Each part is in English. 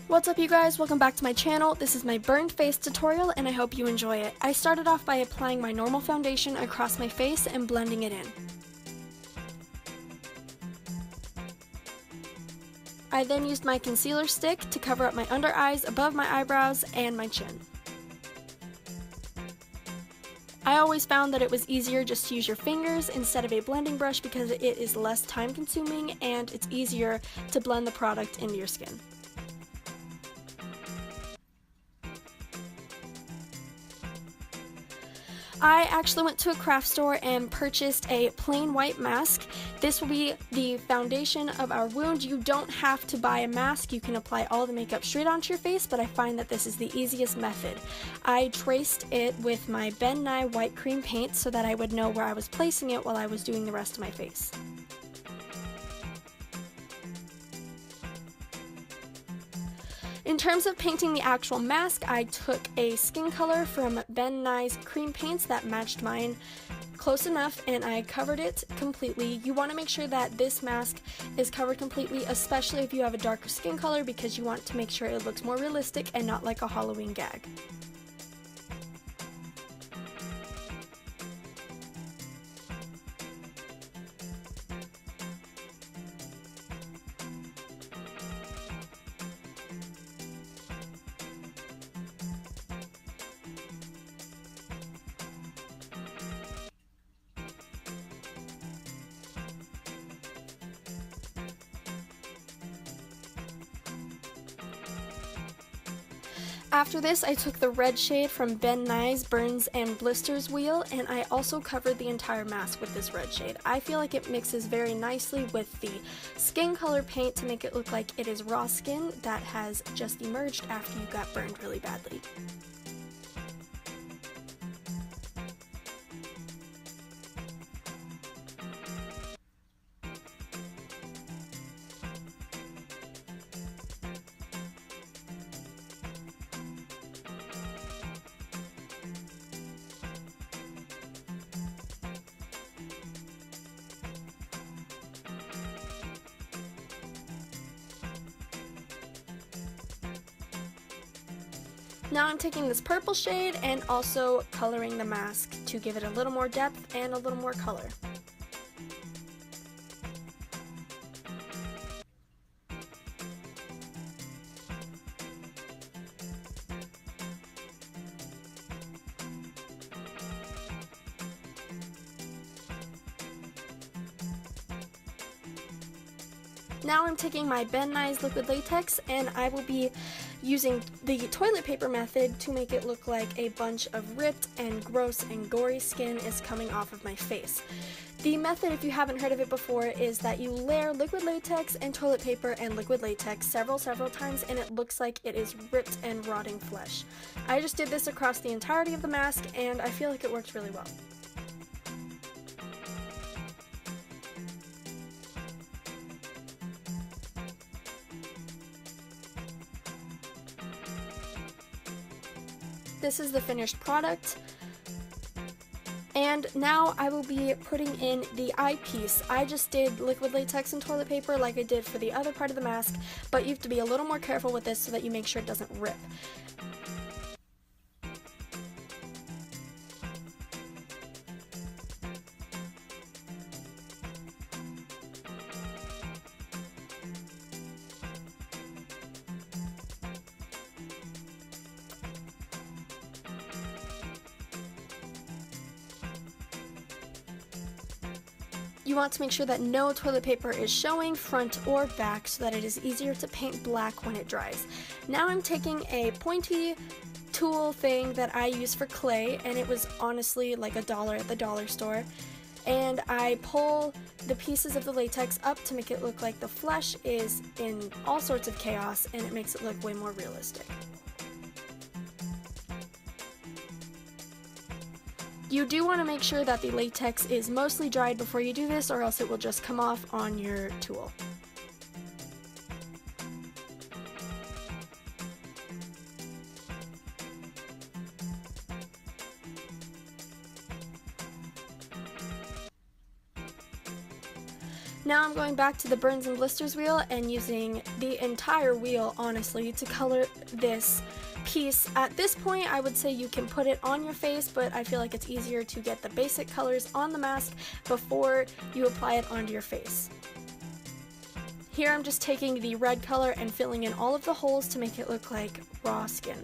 What's up, you guys? Welcome back to my channel. This is my burned face tutorial and I hope you enjoy it. I started off by applying my normal foundation across my face and blending it in. I then used my concealer stick to cover up my under eyes, above my eyebrows, and my chin. I always found that it was easier just to use your fingers instead of a blending brush because it is less time consuming and it's easier to blend the product into your skin. I actually went to a craft store and purchased a plain white mask. This will be the foundation of our wound. You don't have to buy a mask. You can apply all the makeup straight onto your face, but I find that this is the easiest method. I traced it with my Ben Nye white cream paint so that I would know where I was placing it while I was doing the rest of my face. In terms of painting the actual mask, I took a skin color from Ben Nye's cream paints that matched mine close enough and I covered it completely. You want to make sure that this mask is covered completely, especially if you have a darker skin color, because you want to make sure it looks more realistic and not like a Halloween gag. After this, I took the red shade from Ben Nye's Burns and Blisters wheel, and I also covered the entire mask with this red shade. I feel like it mixes very nicely with the skin color paint to make it look like it is raw skin that has just emerged after you got burned really badly. Now I'm taking this purple shade and also coloring the mask to give it a little more depth and a little more color. Now I'm taking my Ben Nye's liquid latex and I will be using the toilet paper method to make it look like a bunch of ripped and gross and gory skin is coming off of my face. The method, if you haven't heard of it before, is that you layer liquid latex and toilet paper and liquid latex several times and it looks like it is ripped and rotting flesh. I just did this across the entirety of the mask and I feel like it worked really well. This is the finished product. And now I will be putting in the eyepiece. I just did liquid latex and toilet paper like I did for the other part of the mask, but you have to be a little more careful with this so that you make sure it doesn't rip. You want to make sure that no toilet paper is showing front or back so that it is easier to paint black when it dries. Now I'm taking a pointy tool thing that I use for clay, and it was honestly like $1 at the dollar store, and I pull the pieces of the latex up to make it look like the flesh is in all sorts of chaos, and it makes it look way more realistic. You do want to make sure that the latex is mostly dried before you do this, or else it will just come off on your tool. Now I'm going back to the Burns and Blisters wheel and using the entire wheel, honestly, to color this piece. At this point, I would say you can put it on your face, but I feel like it's easier to get the basic colors on the mask before you apply it onto your face. Here I'm just taking the red color and filling in all of the holes to make it look like raw skin.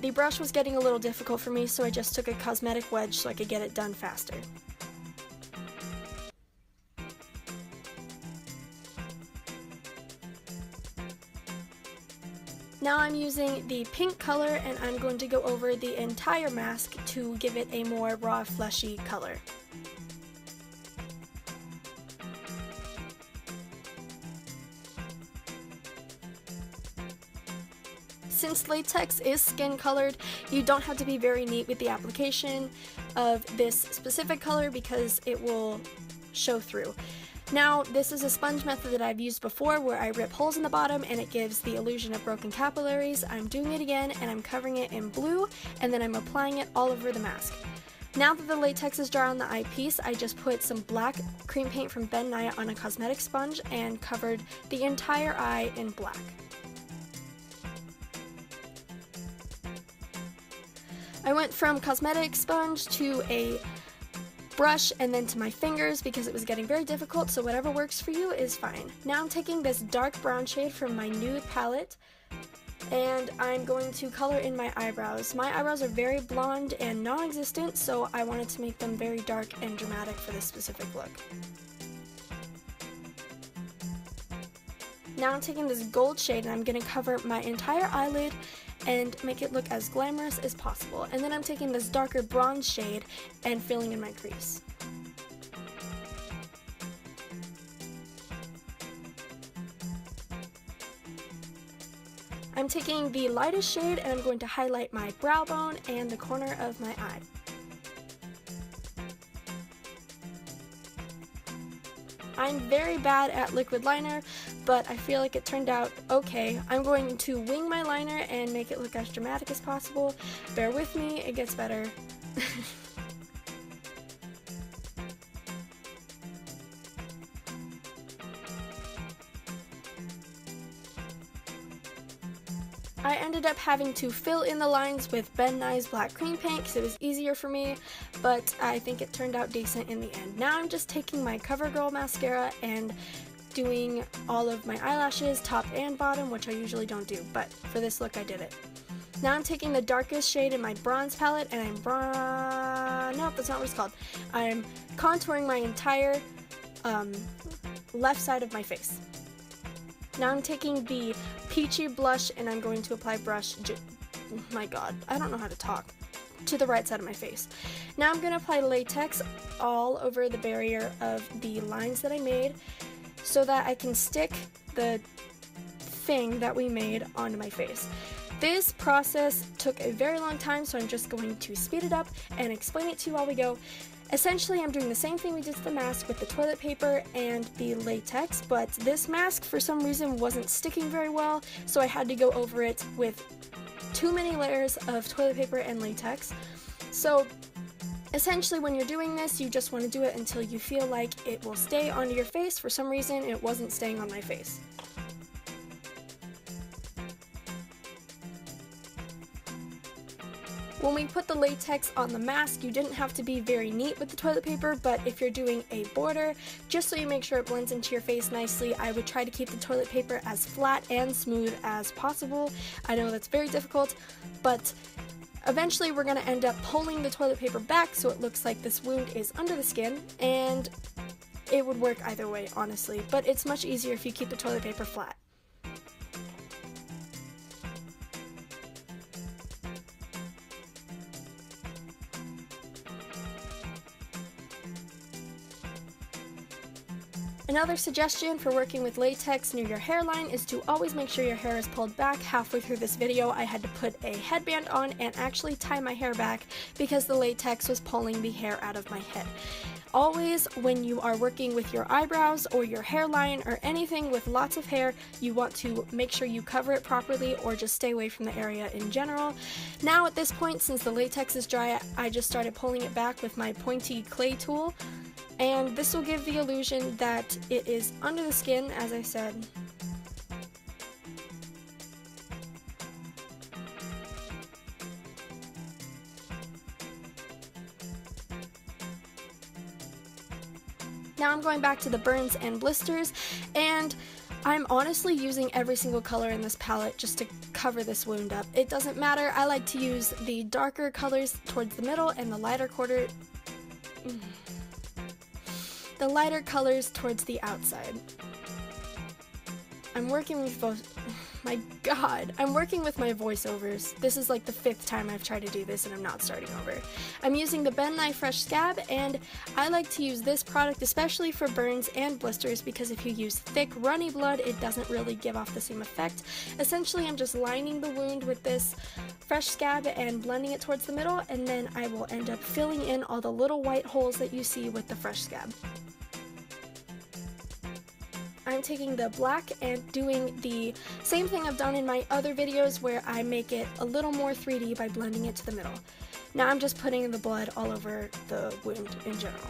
The brush was getting a little difficult for me, so I just took a cosmetic wedge so I could get it done faster. Now I'm using the pink color and I'm going to go over the entire mask to give it a more raw, fleshy color. Since latex is skin colored, you don't have to be very neat with the application of this specific color because it will show through. Now, this is a sponge method that I've used before where I rip holes in the bottom and it gives the illusion of broken capillaries. I'm doing it again and I'm covering it in blue and then I'm applying it all over the mask. Now that the latex is dry on the eyepiece, I just put some black cream paint from Ben Nye on a cosmetic sponge and covered the entire eye in black. I went from cosmetic sponge to a brush and then to my fingers because it was getting very difficult, so whatever works for you is fine. Now I'm taking this dark brown shade from my nude palette and I'm going to color in my eyebrows. My eyebrows are very blonde and non-existent, so I wanted to make them very dark and dramatic for this specific look. Now I'm taking this gold shade and I'm going to cover my entire eyelid and make it look as glamorous as possible. And then I'm taking this darker bronze shade and filling in my crease. I'm taking the lightest shade and I'm going to highlight my brow bone and the corner of my eye. I'm very bad at liquid liner, but I feel like it turned out okay. I'm going to wing my liner and make it look as dramatic as possible. Bear with me, it gets better. I ended up having to fill in the lines with Ben Nye's black cream paint because it was easier for me, but I think it turned out decent in the end. Now I'm just taking my CoverGirl mascara and doing all of my eyelashes, top and bottom, which I usually don't do, but for this look I did it. Now I'm taking the darkest shade in my bronze palette and nope, that's not what it's called. I'm contouring my entire left side of my face. Now I'm taking the peachy blush and I'm going to apply brush, my god, I don't know how to talk, to the right side of my face. Now I'm going to apply latex all over the barrier of the lines that I made so that I can stick the thing that we made onto my face. This process took a very long time, so I'm just going to speed it up and explain it to you while we go. Essentially, I'm doing the same thing we did to the mask with the toilet paper and the latex, but this mask for some reason wasn't sticking very well, so I had to go over it with too many layers of toilet paper and latex. So essentially when you're doing this, you just want to do it until you feel like it will stay onto your face. For some reason, it wasn't staying on my face. When we put the latex on the mask, you didn't have to be very neat with the toilet paper, but if you're doing a border, just so you make sure it blends into your face nicely, I would try to keep the toilet paper as flat and smooth as possible. I know that's very difficult, but eventually we're going to end up pulling the toilet paper back so it looks like this wound is under the skin, and it would work either way, honestly, but it's much easier if you keep the toilet paper flat. Another suggestion for working with latex near your hairline is to always make sure your hair is pulled back. Halfway through this video, I had to put a headband on and actually tie my hair back because the latex was pulling the hair out of my head. Always, when you are working with your eyebrows or your hairline or anything with lots of hair, you want to make sure you cover it properly or just stay away from the area in general. Now at this point, since the latex is dry, I just started pulling it back with my pointy clay tool. And this will give the illusion that it is under the skin, as I said. Now I'm going back to the burns and blisters, and I'm honestly using every single color in this palette just to cover this wound up. It doesn't matter. I like to use the darker colors towards the middle and the lighter colors towards the outside. I'm working with my voiceovers. This is like the 5th time I've tried to do this and I'm not starting over. I'm using the Ben Nye Fresh Scab, and I like to use this product especially for burns and blisters because if you use thick runny blood, it doesn't really give off the same effect. Essentially, I'm just lining the wound with this Fresh Scab and blending it towards the middle, and then I will end up filling in all the little white holes that you see with the Fresh Scab. I'm taking the black and doing the same thing I've done in my other videos where I make it a little more 3D by blending it to the middle. Now I'm just putting the blood all over the wound in general.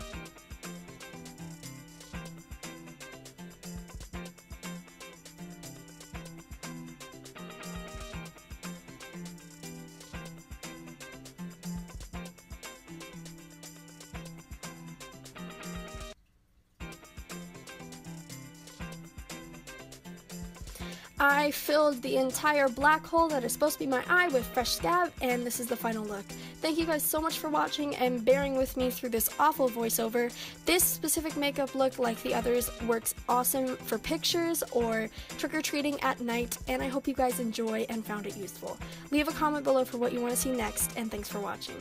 I filled the entire black hole that is supposed to be my eye with Fresh Scab, and this is the final look. Thank you guys so much for watching and bearing with me through this awful voiceover. This specific makeup look, like the others, works awesome for pictures or trick-or-treating at night, and I hope you guys enjoy and found it useful. Leave a comment below for what you want to see next, and thanks for watching.